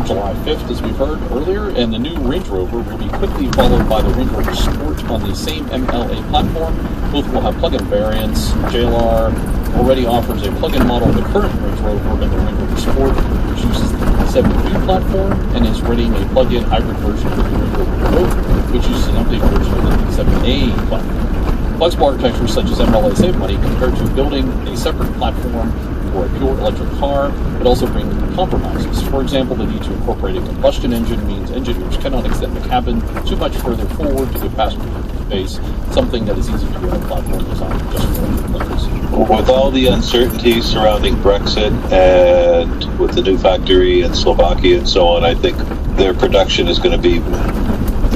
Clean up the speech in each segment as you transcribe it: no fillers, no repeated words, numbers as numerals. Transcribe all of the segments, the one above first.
on July 5th, as we've heard earlier, and the new Range Rover will be quickly followed by the Range Rover Sport on the same MLA platform. Both will have plug-in variants. JLR already offers a plug-in model of the current Range Rover and the Range Rover Sport, which uses the 7B platform and is readying a plug-in hybrid version of the Range Rover Rogue, which uses an updated version of the 7A platform. Flexible architecture such as MLA save money compared to building a separate platform for a pure electric car, but also bring compromises. For example, the need to incorporate a combustion engine means engineers cannot extend the cabin too much further forward to give passenger space, something that is easy to do on a platform designed just for electric cars. With all the uncertainties surrounding Brexit and with the new factory in Slovakia and so on, I think their production is going to be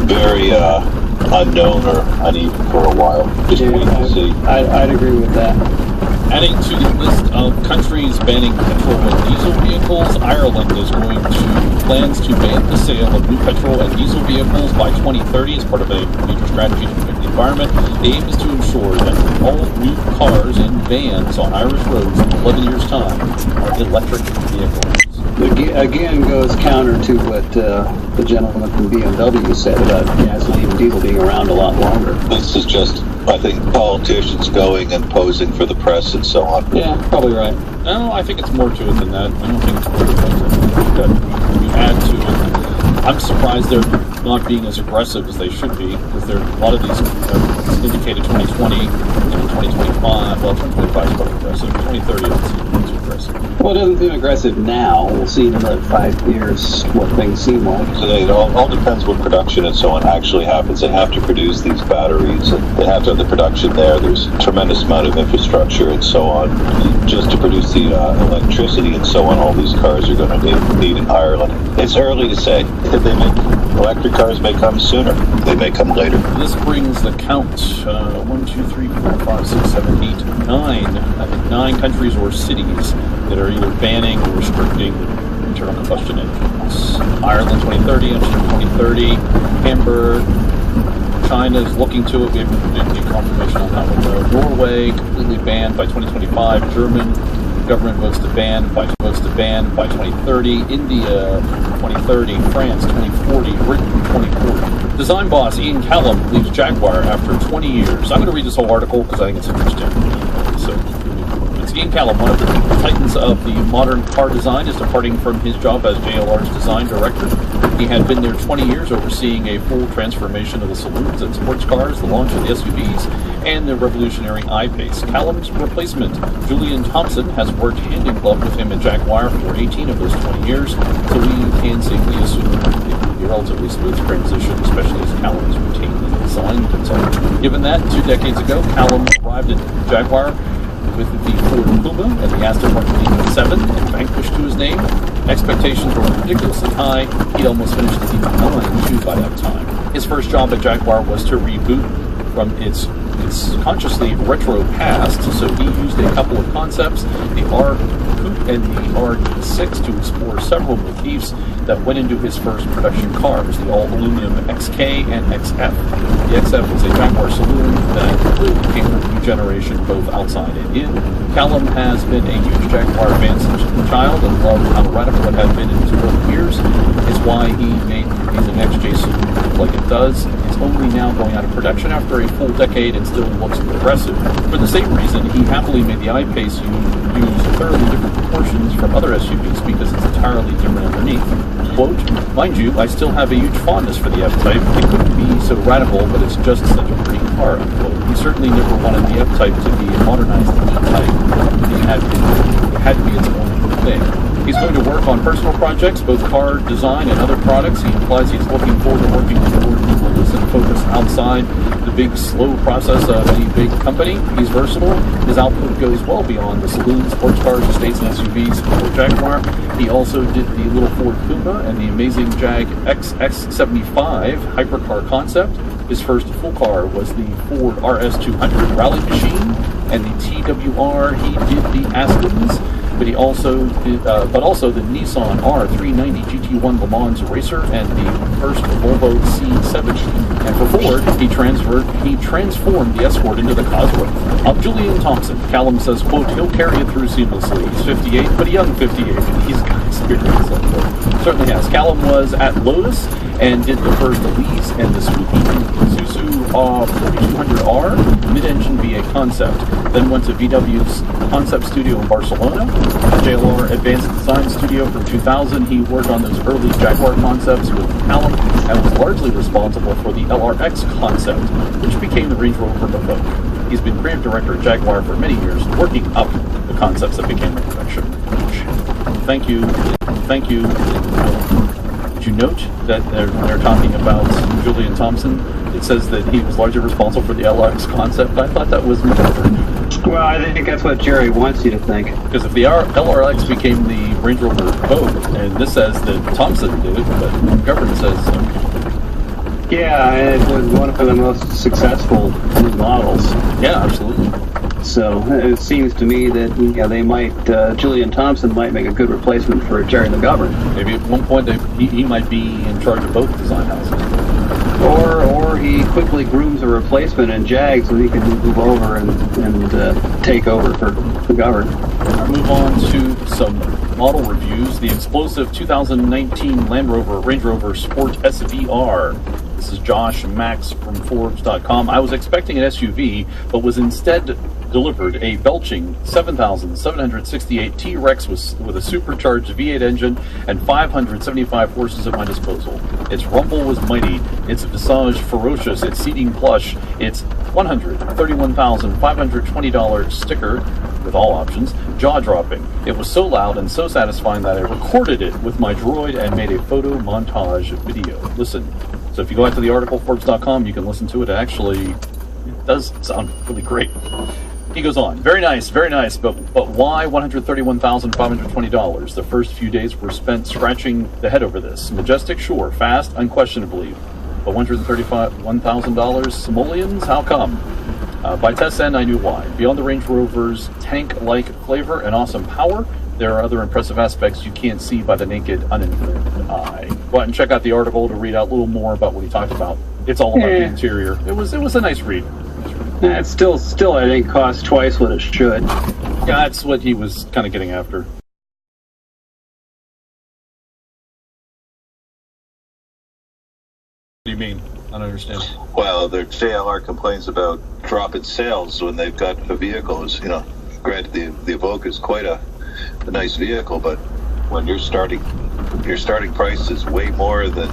very unknown or uneven for a while. Just wait and see. I'd agree with that. Adding to the list of countries banning petrol and diesel vehicles, Ireland is going to plans to ban the sale of new petrol and diesel vehicles by 2030 as part of a major strategy to protect the environment. The aim is to ensure that all new cars and vans on Irish roads in 11 years' time are electric vehicles. Again, goes counter to what the gentleman from BMW said about gasoline and diesel being around a lot longer. This is just, I think, politicians going and posing for the press and so on. Yeah, probably right. No, I think it's more to it than that. I don't think it's more to it that you add to it. I'm surprised they're not being as aggressive as they should be, because there are a lot of these indicated 2020 and 2025. Well, 2025 is quite aggressive. 2030 doesn't seem too aggressive. Well, it doesn't seem aggressive now. We'll see in about 5 years what things seem like. So it all depends what production and so on actually happens. They have to produce these batteries, and they have to have the production there. There's a tremendous amount of infrastructure and so on just to produce the electricity and so on. All these cars are going to need in Ireland. It's early to say. If they make electric cars, may come sooner. They may come later. This brings the count 1, 2, 3, 4, 5, 6, 7, 8, 9. I think 9 countries or cities that are either banning or restricting internal combustion engines. Ireland 2030, Amsterdam 2030, Hamburg, China is looking to it. We haven't any confirmation on that one. Norway completely banned by 2025. German government votes to ban by 2030. India 2030. France 2040. Britain 2040. Design boss Ian Callum leaves Jaguar after 20 years. I'm going to read this whole article because I think it's interesting. Ian Callum, one of the titans of the modern car design, is departing from his job as JLR's design director. He had been there 20 years, overseeing a full transformation of the saloons and sports cars, the launch of the SUVs, and the revolutionary I-Pace. Callum's replacement, Julian Thompson, has worked hand in glove with him at Jaguar for 18 of those 20 years, so we can safely assume it will be a relatively smooth transition, especially as Callum is retained in the design consultant. Given that, 2 decades ago, Callum arrived at Jaguar with the Ford Puma and the Aston Martin DB7 and vanquished to his name. Expectations were ridiculously high. He'd almost finished the DB9 too by that time. His first job at Jaguar was to reboot from its consciously retro past, so he used a couple of concepts, the R Coupe and the R6, to explore several motifs that went into his first production cars, the all-aluminum XK and XF. The XF was a Jaguar saloon that really became a new generation both outside and in. Callum has been a huge Jaguar fan since a child and loved how radical it had been in his early years. It's why he made the XJ saloon look like it does. It's only now going out of production after a full decade and still looks progressive. For the same reason, he happily made the I-Pace use thoroughly different proportions from other SUVs because it's entirely different underneath. Quote, mind you, I still have a huge fondness for the F-Type. It couldn't be so radical, but it's just such a pretty car, unquote. He certainly never wanted the F-Type to be a modernized E-Type. It had to be its own thing. He's going to work on personal projects, both car design and other products. He implies he's looking forward to working with more people and focus outside the big, slow process of any big company. He's versatile. His output goes well beyond the saloons, sports cars, estates, and SUVs for Jaguar. He also did the little Ford Puma and the amazing Jag XX75 hypercar concept. His first full car was the Ford RS200 Rally Machine, and the TWR. He did the Aspens. but also the Nissan R390 GT1 Le Mans Racer and the first Volvo C70. And for Ford, he transformed the Escort into the Cosworth. Of Julian Thompson, Callum says, quote, he'll carry it through seamlessly. He's 58, but a young 58, and he's got experience. Certainly has. Callum was at Lotus and did the first Elise and the sweeping Isuzu 4200R mid-engine V8 concept. Then went to VW's concept studio in Barcelona, JLR Advanced Design Studio from 2000. He worked on those early Jaguar concepts with Callum and was largely responsible for the LRX concept, which became the Range Rover Evoque. He's been creative director at Jaguar for many years, working up the concepts that became a production. Thank you. Did you note that they're talking about Julian Thompson? It says that he was largely responsible for the LRX concept. I thought that was McGovern. Well, I think that's what Jerry wants you to think. Because if the LRX became the Range Rover Evoque, and this says that Thompson did it, but McGovern says... Yeah, it was one of the most successful new models. Yeah, absolutely. So it seems to me that they might, Julian Thompson might make a good replacement for Jerry McGovern. Maybe at one point he might be in charge of both design houses. Or he quickly grooms a replacement in Jag so he can move over and take over for McGovern. I'll move on to some model reviews. The explosive 2019 Land Rover Range Rover Sport SVR. This is Josh Max from Forbes.com. I was expecting an SUV, but was instead delivered a belching 7,768 T-Rex with a supercharged V8 engine and 575 horses at my disposal. Its rumble was mighty, its visage ferocious, its seating plush, its $131,520 sticker, with all options, jaw-dropping. It was so loud and so satisfying that I recorded it with my droid and made a photo montage video. Listen. So if you go out to the article, Forbes.com, you can listen to it. Actually, it does sound really great. He goes on, very nice, but why $131,520? The first few days were spent scratching the head over this. Majestic, sure. Fast, unquestionably. But $131,000 simoleons? How come? By test end, I knew why. Beyond the Range Rover's tank-like flavor and awesome power, there are other impressive aspects you can't see by the naked, uninformed eye. Go out and check out the article to read out a little more about what he talked about. It's all about the interior. It was a nice read. It still, I think, costs twice what it should. Yeah, that's what he was kind of getting after. What do you mean? I don't understand. Well, the JLR complains about drop in sales when they've got a vehicle. Granted, the Evoque is quite a nice vehicle, but when your starting price is way more than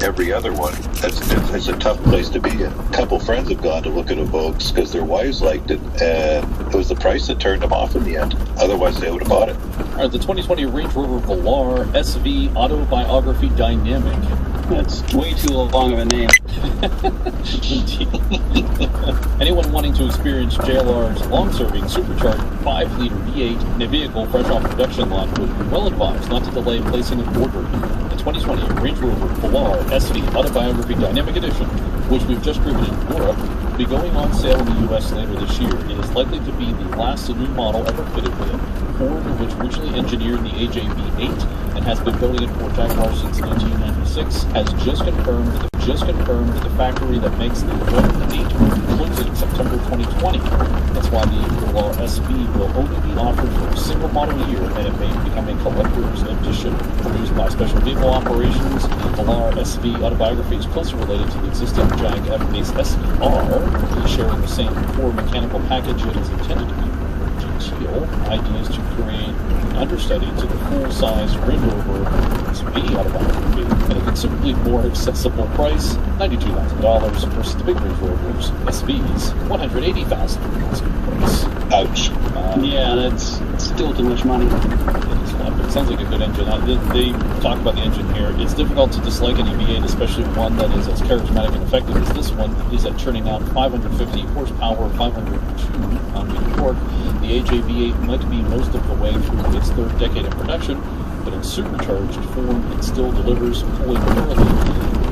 every other one, it's a tough place to be in. A couple friends have gone to look at Evoques because their wives liked it, and it was the price that turned them off in the end. Otherwise, they would have bought it. All right, the 2020 Range Rover Velar SV Autobiography Dynamic. That's way too long of a name. Anyone wanting to experience JLR's long-serving supercharged 5-liter V8 in a vehicle fresh off production line would be well advised not to delay placing an order. The 2020 Range Rover Velar SV Autobiography Dynamic Edition, which we've just driven in Europe, will be going on sale in the U.S. later this year. It is likely to be the last new model ever fitted with it. Ford, which originally engineered the AJ-V8 and has been building it for Jaguar since 1996, has just confirmed that the factory that makes the V8 will be closing in September 2020. That's why the Velar SV will only be offered for a single model year, and it may become a collector's edition. Produced by Special Vehicle Operations, the Velar SV Autobiography is closely related to the existing Jag F-Pace SVR, sharing the same core mechanical package it is intended to be. Idea is to create an understudy to the full-size Range Rover SV Autobiography at a considerably more accessible price, $92,000 versus the big Range Rovers SVs, $180,000 price. Ouch. Yeah, that's still too much money. It sounds like a good engine. They talk about the engine here. It's difficult to dislike any V8, especially one that is as charismatic and effective as this one is at churning out 550 horsepower, 502 pound-feet of torque. The AJ-V8 might be most of the way through its third decade of production, but in supercharged form, it still delivers cooling thoroughly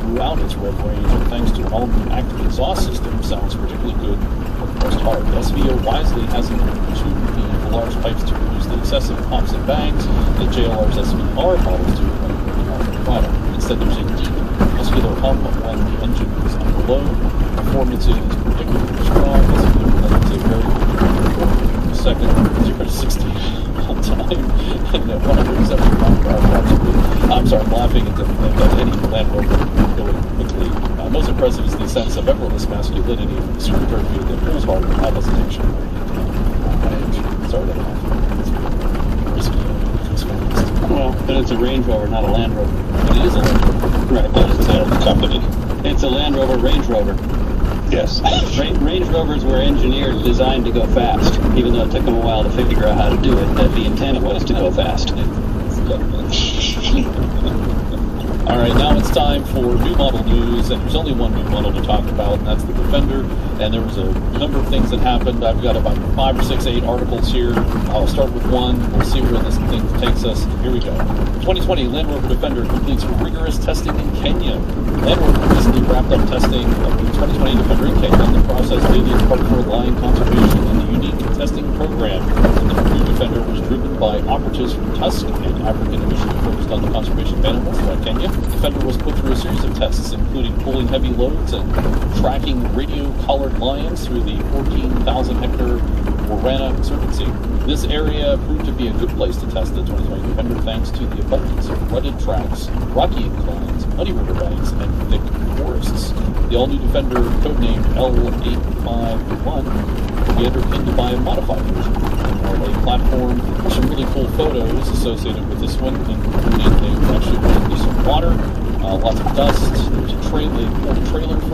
throughout its rev range, and thanks to an all-new active exhaust system, sounds particularly good for the most part. SVO wisely hasn't tuned the Velar's pipes to produce the excessive pops and bangs that JLR's SVR models do when they're throttle. Instead, there's a deep muscular hum when the engine is under load. Performance is particularly strong. It's a very second 0 to 60 on time and 175 miles. I'm sorry, I'm laughing at any Land Rover going quickly. Most impressive is the sense of effortless masculinity from the supercharged vehicle that pulls hard without hesitation. Sorry that I'm risky. Well, but it's a Range Rover, not a Land Rover. But it is a Land Rover. Right, but it's The company. it's a Land Rover Range Rover. Yes. Range Rovers were engineered, designed to go fast, even though it took them a while to figure out how to do it. That the intent was to go fast. All right, now it's time for new model news, and there's only one new model to talk about, and that's the Defender. And there was a number of things that happened. I've got about 5 or 6, 8 articles here. I'll start with one. We'll see where this thing takes us. Here we go. 2020 Land Rover Defender completes rigorous testing in Kenya. Land Rover recently wrapped up testing of the 2020 Defender in Kenya. In the process, daily part for lion conservation and the unique testing program. The new Defender was driven by operatives from Tusk, an African initiative focused on the conservation of animals throughout Kenya. Defender was put through a series of tests, including pulling heavy loads and tracking radio-collared lions through the 14,000-hectare Warana Conservancy. This area proved to be a good place to test the 2020 Defender thanks to the abundance of rutted tracks, rocky inclines, muddy riverbanks, and thick forests. The all-new Defender, codenamed L851, will be underpinned by a modified version of a platform. There's some really cool photos associated with this one, including they actually went into some water, lots of dust. There's a trailer